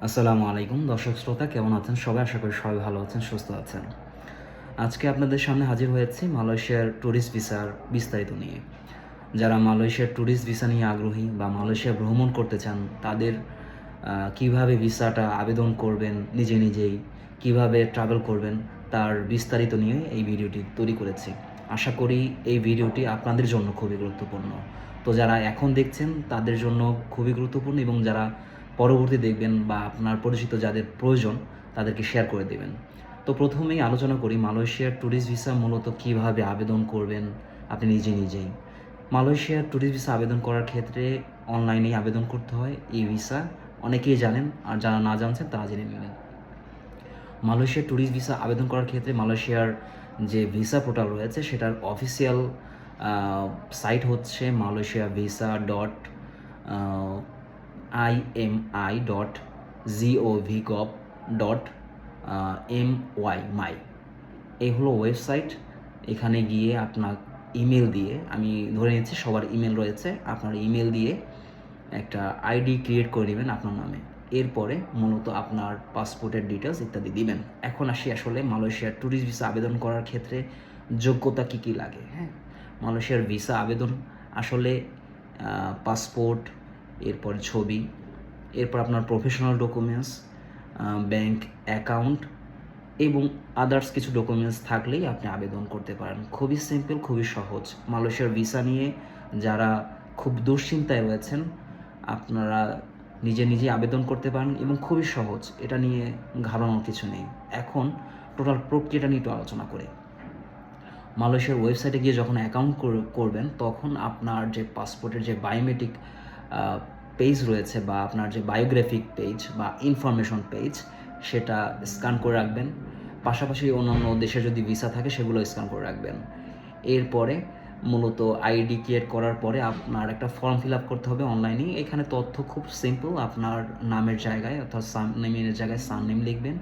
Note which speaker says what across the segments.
Speaker 1: আসসালামু আলাইকুম দর্শক শ্রোতা, কেমন আছেন সবাই? আশা করি সবাই ভালো আছেন, সুস্থ আছেন। আজকে আপনাদের সামনে হাজির হয়েছি মালয়েশিয়ার ট্যুরিস্ট ভিসার বিস্তারিত নিয়ে। যারা মালয়েশিয়ার ট্যুরিস্ট ভিসা নিয়ে আগ্রহী বা মালয়েশিয়া ভ্রমণ করতে চান, তাদের কিভাবে ভিসাটা আবেদন করবেন নিজে নিজেই, কিভাবে ট্রাভেল করবেন, তার বিস্তারিত নিয়ে এই ভিডিওটি তৈরি করেছি। আশা করি এই ভিডিওটি আপনাদের জন্য খুবই গুরুত্বপূর্ণ। তো যারা এখন দেখছেন তাদের জন্য খুবই গুরুত্বপূর্ণ, এবং যারা পরবর্তী দেখবেন বা আপনার পরিচিত যাদের প্রয়োজন তাদেরকে শেয়ার করে দেবেন। তো প্রথমেই আলোচনা করি মালয়েশিয়ার ট্যুরিস্ট ভিসা মূলত কিভাবে আবেদন করবেন আপনি নিজে নিজেই। মালয়েশিয়ার ট্যুরিস্ট ভিসা আবেদন করার ক্ষেত্রে অনলাইনেই আবেদন করতে হয় এই ভিসা। অনেকেই জানেন, আর যারা না জানছেন তারা জেনে নেবেন। মালয়েশিয়ার ট্যুরিস্ট ভিসা আবেদন করার ক্ষেত্রে মালয়েশিয়ার যে ভিসা পোর্টাল রয়েছে সেটার অফিসিয়াল সাইট হচ্ছে Malaysia visa dot IMI dot GOV dot MY মাই। এই হলো ওয়েবসাইট। এখানে গিয়ে আপনার ইমেল দিয়ে, আমি ধরে নিচ্ছি সবার ইমেল রয়েছে, আপনার ইমেল দিয়ে একটা আইডি ক্রিয়েট করে নেবেন আপনার নামে। এরপরে মূলত আপনার পাসপোর্টের ডিটেলস ইত্যাদি দিবেন। এখন আসি আসলে মালয়েশিয়ার ট্যুরিস্ট ভিসা আবেদন করার ক্ষেত্রে যোগ্যতা কী কী লাগে। হ্যাঁ, মালয়েশিয়ার ভিসা আবেদন আসলে পাসপোর্ট, এরপর ছবি, এরপর আপনার প্রফেশনাল ডকুমেন্টস, ব্যাংক অ্যাকাউন্ট এবং আদার্স কিছু ডকুমেন্টস থাকলেই আপনি আবেদন করতে পারেন। খুবই সিম্পল, খুবই সহজ। মালয়েশিয়ার ভিসা নিয়ে যারা খুব দুশ্চিন্তায় রয়েছেন, আপনারা নিজে নিজে আবেদন করতে পারেন এবং খুবই সহজ, এটা নিয়ে ঘাবড়ানোর কিছু নেই। এখন টোটাল প্রক্রিয়াটা নিয়ে একটু আলোচনা করি। মালয়েশিয়ার ওয়েবসাইটে গিয়ে যখন অ্যাকাউন্ট করবেন, তখন আপনার যে পাসপোর্টের যে বায়োমেট্রিক পেজ রয়েছে বা আপনার যে বায়োগ্রাফিক পেজ বা ইনফরমেশন পেজ, সেটা স্ক্যান করে রাখবেন। পাশাপাশি অন্যান্য দেশে যদি ভিসা থাকে সেগুলো স্ক্যান করে রাখবেন। এরপরে মূলত আইডি ক্রিয়েট করার পরে আপনার একটা ফর্ম ফিল আপ করতে হবে অনলাইনে। এখানে তথ্য খুব সিম্পল, আপনার নামের জায়গায় অর্থাৎ সারনেমের জায়গায় সারনেম লিখবেন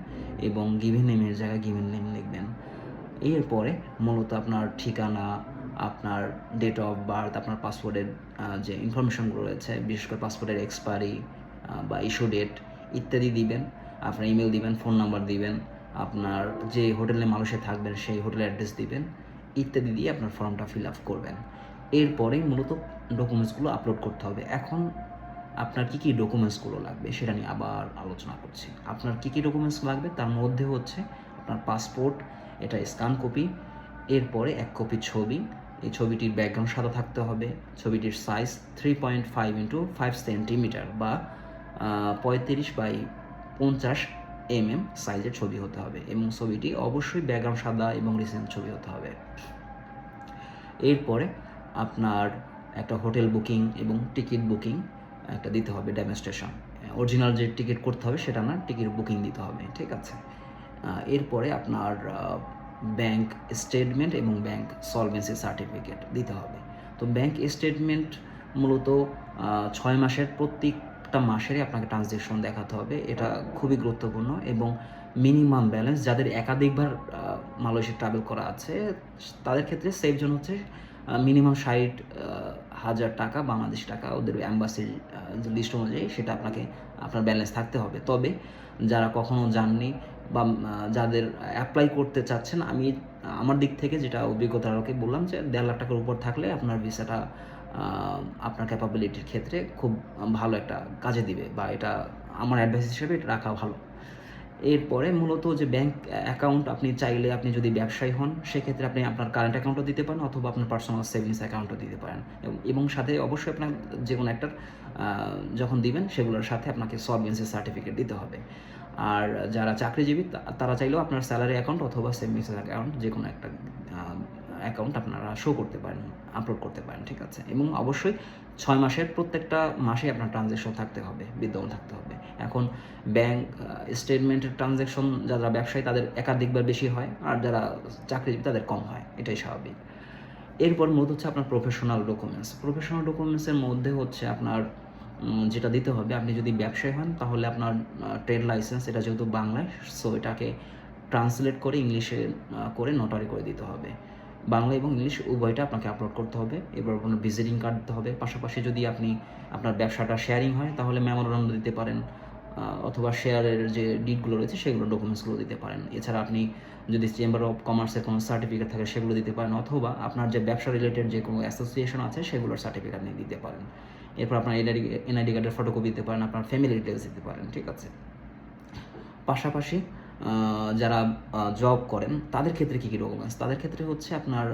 Speaker 1: এবং গিভেন নেমের জায়গায় গিভেন নেম লিখবেন। এরপরে মূলত আপনার ঠিকানা, আপনার ডেট অফ বার্থ, আপনার পাসপোর্টের যে ইনফরমেশনগুলো রয়েছে, বিশেষ করে পাসপোর্টের এক্সপায়ারি বা ইস্যু ডেট ইত্যাদি দিবেন। আপনার ইমেল দিবেন, ফোন নাম্বার দিবেন, আপনার যে হোটেলে মানুষে থাকবেন সেই হোটেলের অ্যাড্রেস দিবেন ইত্যাদি দিয়ে আপনার ফর্মটা ফিল আপ করবেন। এরপরেই মূলত ডকুমেন্টসগুলো আপলোড করতে হবে। এখন আপনার কী কী ডকুমেন্টসগুলো লাগবে সেটা নিয়ে আবার আলোচনা করছি। আপনার কী কী ডকুমেন্টস লাগবে তার মধ্যে হচ্ছে আপনার পাসপোর্ট, এটা স্ক্যান কপি, এরপরে 1 কপি ছবি। এই ছবিটির ব্যাকগ্রাউন্ড সাদা থাকতে হবে। ছবিটির সাইজ 3.5 × 5 সেন্টিমিটার বা 35 বাই 50 সাইজের ছবি হতে হবে, এবং ছবিটি অবশ্যই ব্যাকগ্রাউন্ড সাদা এবং রিসেন্ট ছবি হতে হবে। এরপরে আপনার একটা হোটেল বুকিং এবং টিকিট বুকিং একটা দিতে হবে, ডেমনস্ট্রেশন। অরিজিনাল যে টিকিট করতে হবে সেটা না, টিকিট বুকিং দিতে হবে, ঠিক আছে। এরপরে আপনার ব্যাংক স্টেটমেন্ট এবং ব্যাংক সলভেন্সি সার্টিফিকেট দিতে হবে। তো ব্যাংক স্টেটমেন্ট মূলত 6 মাসের প্রত্যেকটা মাসেরই আপনাকে ট্রানজ্যাকশন দেখাতে হবে, এটা খুবই গুরুত্বপূর্ণ। এবং মিনিমাম ব্যালেন্স, যাদের একাধিকবার মালয়েশিয়া ট্রাভেল করা আছে তাদের ক্ষেত্রে সেফ জোন হচ্ছে মিনিমাম 60,000 টাকা বাংলাদেশি টাকা, ওদের অ্যাম্বাসির লিস্ট অনুযায়ী সেটা আপনাকে আপনার ব্যালেন্স থাকতে হবে। তবে যারা কখনো যাননি বা যাদের অ্যাপ্লাই করতে চাচ্ছেন, আমি আমার দিক থেকে যেটা অভিজ্ঞতার আলোকে বললাম যে 1.5 লাখ টাকার উপর থাকলে আপনার ভিসাটা আপনার ক্যাপাবিলিটির ক্ষেত্রে খুব ভালো একটা কাজে দিবে, বা এটা আমার অ্যাডভাইস হিসেবে এটা রাখা ভালো। এরপরে মূলত যে ব্যাংক অ্যাকাউন্ট, আপনি চাইলে আপনি যদি ব্যবসায়ী হন সেক্ষেত্রে আপনি আপনার কারেন্ট অ্যাকাউন্টও দিতে পারেন অথবা আপনার পার্সোনাল সেভিংস অ্যাকাউন্টও দিতে পারেন, এবং সাথে অবশ্যই আপনার যে কোনো একটার যখন দিবেন সেগুলোর সাথে আপনাকে সলভেন্সি সার্টিফিকেট দিতে হবে। আর যারা চাকরিজীবী তারা চাইলেও আপনার স্যালারি অ্যাকাউন্ট অথবা সেভিংস অ্যাকাউন্ট যে কোনো একটা অ্যাকাউন্ট আপনারা শো করতে পারেন, আপলোড করতে পারেন, ঠিক আছে। এবং অবশ্যই 6 মাসের প্রত্যেকটা মাসে আপনার ট্রানজ্যাকশন থাকতে হবে, বিদ্যমান থাকতে হবে। এখন ব্যাংক স্টেটমেন্টের ট্রানজ্যাকশন যারা ব্যবসায়ী তাদের একাধিকবার বেশি হয়, আর যারা চাকরিজীবী তাদের কম হয়, এটাই স্বাভাবিক। এরপর মূলত হচ্ছে আপনার প্রফেশনাল ডকুমেন্টস। প্রফেশনাল ডকুমেন্টসের মধ্যে হচ্ছে আপনার যেটা দিতে হবে, আপনি যদি ব্যবসায়ী হন তাহলে আপনার ট্রেড লাইসেন্স, এটা যেহেতু বাংলায় সো এটাকে ট্রান্সলেট করে ইংলিশে করে নোটারি করে দিতে হবে। বাংলা এবং ইংলিশ উভয়টা আপনাকে আপলোড করতে হবে। এবার আপনার ভিজিটিং কার্ড দিতে হবে। পাশাপাশি যদি আপনি আপনার ব্যবসাটা শেয়ারিং হয় তাহলে মেমোরেন্ডাম দিতে পারেন, অথবা শেয়ারের যে ডিডগুলো রয়েছে সেগুলো ডকুমেন্টসগুলো দিতে পারেন। এছাড়া আপনি যদি চেম্বার অফ কমার্সের কোনো সার্টিফিকেট থাকে সেগুলো দিতে পারেন, অথবা আপনার যে ব্যবসা রিলেটেড যে কোনো অ্যাসোসিয়েশন আছে সেগুলোর সার্টিফিকেট আপনি দিতে পারেন। এরপর আপনার এনআইডি কার্ডের ফটোকপি দিতে পারেন, আপনার ফ্যামিলি ডিটেলস দিতে পারেন, ঠিক আছে। পাশাপাশি যারা জব করেন তাদের ক্ষেত্রে কী কী ডকুমেন্টস? তাদের ক্ষেত্রে হচ্ছে আপনার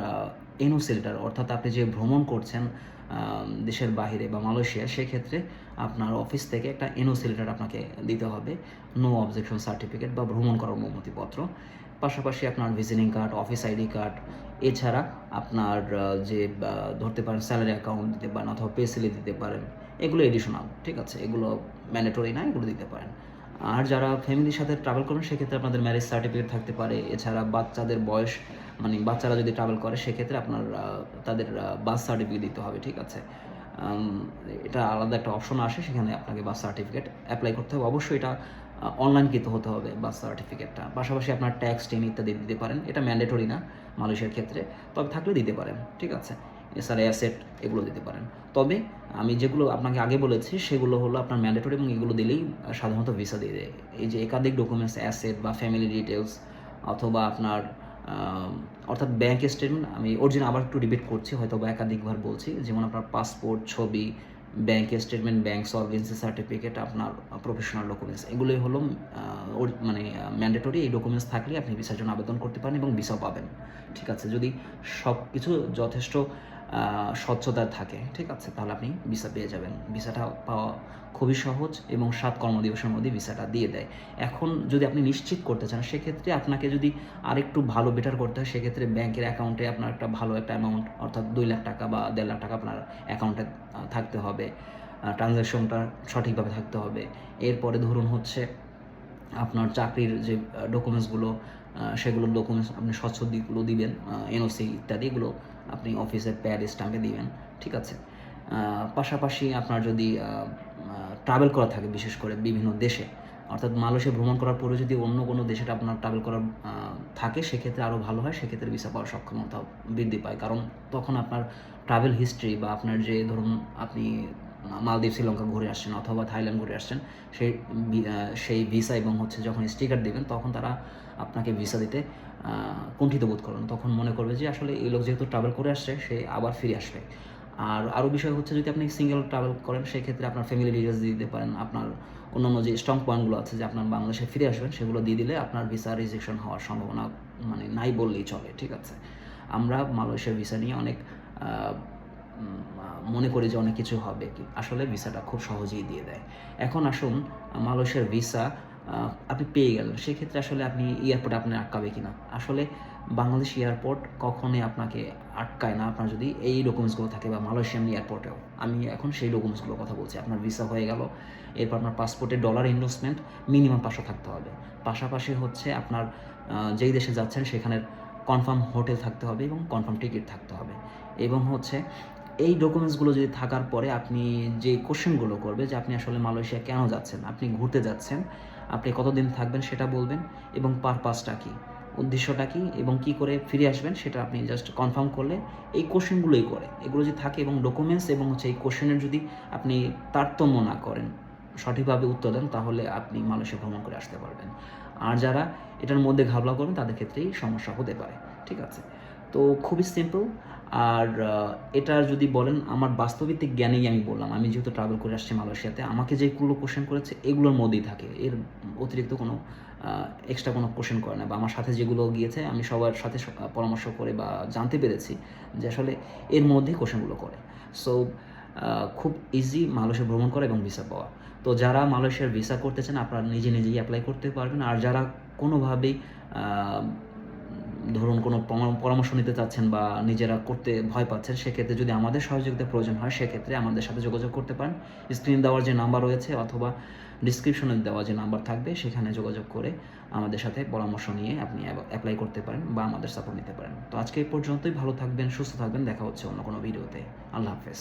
Speaker 1: এনওসি লেটার, অর্থাৎ আপনি যে ভ্রমণ করছেন দেশের বাহিরে বা মালয়েশিয়া, সেক্ষেত্রে আপনার অফিস থেকে একটা এনওসি লেটার আপনাকে দিতে হবে, নো অবজেকশন সার্টিফিকেট বা ভ্রমণ করার অনুমতিপত্র। পাশাপাশি আপনার visiting card, office ID card, এছাড়া আপনার যে ধরতে পারেন স্যালারি অ্যাকাউন্ট দিতে পারেন, অথবা পে স্লিপ দিতে পারেন। এগুলো এডিশনাল, ঠিক আছে, এগুলো ম্যান্ডেটরি না, এগুলো দিতে পারেন। আর যারা ফ্যামিলির সাথে ট্রাভেল করেন সেক্ষেত্রে আপনাদের ম্যারেজ সার্টিফিকেট থাকতে পারে। এছাড়া বাচ্চাদের বয়স, মানে বাচ্চারা যদি ট্রাভেল করে সেক্ষেত্রে আপনার তাদের বার্থ সার্টিফিকেট দিতে হবে, ঠিক আছে। এটা আলাদা একটা অপশন আসে, সেখানে আপনাকে বার্থ সার্টিফিকেট অ্যাপ্লাই করতে হবে। অবশ্যই এটা অনলাইনকৃত হতে হবে বার্থ সার্টিফিকেটটা। পাশাপাশি আপনার ট্যাক্স টেন ইত্যাদি দিতে পারেন, এটা ম্যান্ডেটরি না মালয়েশিয়ার ক্ষেত্রে, তবে থাকলে দিতে পারেন, ঠিক আছে। এছাড়া অ্যাসেট এগুলো দিতে পারেন। তবে আমি যেগুলো আপনাকে আগে বলেছি সেগুলো হলো আপনার ম্যান্ডেটরি, এবং এগুলো দিলেই সাধারণত ভিসা দিয়ে দেয়। এই যে একাধিক ডকুমেন্টস, অ্যাসেট বা ফ্যামিলি ডিটেলস, অথবা আপনার অর্থাৎ ব্যাঙ্ক স্টেটমেন্ট, আমি অরিজিনাল আবার একটু রিপিট করছি, হয়তো বা একাধিকবার বলছি, যেমন আপনার পাসপোর্ট, ছবি, bank statement, bank solvency certificate, আপনার প্রফেশনাল ডকুমেন্টস, এগুলোই হলো মানে ম্যান্ডেটরি। এই ডকুমেন্টস থাকলে আপনি ভিসার জন্য আবেদন করতে পারেন এবং ভিসাও পাবেন, ঠিক আছে। যদি সব কিছু যথেষ্ট স্বচ্ছতা থাকে, ঠিক আছে, তাহলে আপনি ভিসা পেয়ে যাবেন। ভিসাটা পাওয়া খুবই সহজ এবং 7 কর্মদিবসের মধ্যে ভিসাটা দিয়ে দেয়। এখন যদি আপনি নিশ্চিত করতে চান সেক্ষেত্রে আপনাকে যদি আরেকটু ভালো বেটার করতে হয়, সেক্ষেত্রে ব্যাংকের অ্যাকাউন্টে আপনার একটা ভালো একটা অ্যামাউন্ট, অর্থাৎ 2 লাখ টাকা বা 1.5 লাখ টাকা আপনার অ্যাকাউন্টে থাকতে হবে। ট্রানজ্যাকশনটা সঠিকভাবে থাকতে হবে। এরপরে ধরুন হচ্ছে আপনার চাকরির যে ডকুমেন্টসগুলো, সেগুলোর ডকুমেন্টস আপনি স্বচ্ছ দিকগুলো দিবেন, এনওসি ইত্যাদি, এগুলো আপনি অফিসের প্যাড স্ট্যাম্পে দিবেন, ঠিক আছে। পাশাপাশি আপনার যদি ট্রাভেল করা থাকে বিশেষ করে বিভিন্ন দেশে, অর্থাৎ মালয়েশিয়া ভ্রমণ করার পরে যদি অন্য কোনো দেশে আপনার ট্রাভেল করার থাকে সেক্ষেত্রে আরও ভালো হয়, সেক্ষেত্রে ভিসা পাওয়ার সক্ষমতা বৃদ্ধি পায়। কারণ তখন আপনার ট্রাভেল হিস্ট্রি বা আপনার যে ধরুন আপনি মালদ্বীপ, শ্রীলঙ্কা ঘুরে আসছেন অথবা থাইল্যান্ড ঘুরে আসছেন, সেই ভিসা এবং হচ্ছে যখন স্টিকার দেবেন তখন তারা আপনাকে ভিসা দিতে কুণ্ঠিত বোধ করেন। তখন মনে করবে যে আসলে এই লোক যেহেতু ট্রাভেল করে আসছে সে আবার ফিরে আসবে। আর আরও বিষয় হচ্ছে, যদি আপনি সিঙ্গেল ট্রাভেল করেন সেক্ষেত্রে আপনার ফ্যামিলি ডিটেলস দিয়ে দিতে পারেন। আপনার অন্যান্য যে স্ট্রং পয়েন্টগুলো আছে যে আপনার বাংলাদেশে ফিরে আসবেন, সেগুলো দিয়ে দিলে আপনার ভিসা রিজেকশন হওয়ার সম্ভাবনা মানে নাই বললেই চলে, ঠিক আছে। আমরা মালয়েশিয়ার ভিসা নিয়ে অনেক মনে করি যে অনেক কিছু হবে, কি আসলে ভিসাটা খুব সহজেই দিয়ে দেয়। এখন আসুন, মালয়েশিয়ার ভিসা আপনি পেয়ে গেলেন, সেক্ষেত্রে আসলে আপনি এয়ারপোর্টে আপনি আটকাবে কিনা? আসলে বাংলাদেশ এয়ারপোর্ট কখনোই আপনাকে আটকায় না আপনার যদি এই ডকুমেন্টসগুলো থাকে, বা মালয়েশিয়ান এয়ারপোর্টেও। আমি এখন সেই ডকুমেন্টসগুলোর কথা বলছি। আপনার ভিসা হয়ে গেল, এরপর আপনার পাসপোর্টে ডলার ইনভেস্টমেন্ট মিনিমাম 500 থাকতে হবে। পাশাপাশি হচ্ছে আপনার যেই দেশে যাচ্ছেন সেখানের কনফার্ম হোটেল থাকতে হবে এবং কনফার্ম টিকিট থাকতে হবে। এবং হচ্ছে এই ডকুমেন্টসগুলো যদি থাকার পরে আপনি যে কোশ্চেনগুলো করবে যে আপনি আসলে মালয়েশিয়া কেন যাচ্ছেন, আপনি ঘুরতে যাচ্ছেন, আপনি কতদিন থাকবেন সেটা বলবেন, এবং পারপাসটা কী, উদ্দেশ্যটা কী, এবং কী করে ফিরে আসবেন সেটা আপনি জাস্ট কনফার্ম করলে এই কোশ্চেনগুলোই করে, এগুলো যদি থাকে এবং ডকুমেন্টস এবং হচ্ছে এই কোশ্চেনের যদি আপনি তারতম্য না করেন, সঠিকভাবে উত্তর দেন, তাহলে আপনি মালয়েশিয়া ভ্রমণ করে আসতে পারবেন। আর যারা এটার মধ্যে ঘাবলা করবেন তাদের ক্ষেত্রেই সমস্যা হতে পারে, ঠিক আছে। তো খুবই সিম্পল। আর এটা যদি বলেন আমার বাস্তবিক জ্ঞানেই আমি বললাম, আমি যেহেতু ট্রাভেল করে আসছি মালয়েশিয়াতে, আমাকে যেগুলো কোশ্চেন করেছে এগুলোর মধ্যেই থাকে, এর অতিরিক্ত কোনো এক্সট্রা কোনো কোশ্চেন করে না। বা আমার সাথে যেগুলো গিয়েছে আমি সবার সাথে পরামর্শ করে বা জানতে পেরেছি যে আসলে এর মধ্যেই কোশ্চেনগুলো করে। সো খুব ইজি মালয়েশিয়া ভ্রমণ করা এবং ভিসা পাওয়া। তো যারা মালয়েশিয়ার ভিসা করতে চান আপনারা নিজে নিজেই অ্যাপ্লাই করতে পারবেন। আর যারা কোনোভাবেই ধরুন কোনো পরামর্শ নিতে চাচ্ছেন বা নিজেরা করতে ভয় পাচ্ছেন, সেক্ষেত্রে যদি আমাদের সহযোগিতা প্রয়োজন হয় সেক্ষেত্রে আমাদের সাথে যোগাযোগ করতে পারেন। স্ক্রিন দেওয়ার যে নাম্বার রয়েছে অথবা ডিসক্রিপশনে দেওয়া যে নাম্বার থাকবে সেখানে যোগাযোগ করে আমাদের সাথে পরামর্শ নিয়ে আপনি অ্যাপ্লাই করতে পারেন বা আমাদের সাপোর্ট নিতে পারেন। তো আজকে এই পর্যন্তই। ভালো থাকবেন, সুস্থ থাকবেন, দেখা হচ্ছে অন্য কোনো ভিডিওতে। আল্লাহ হাফেজ।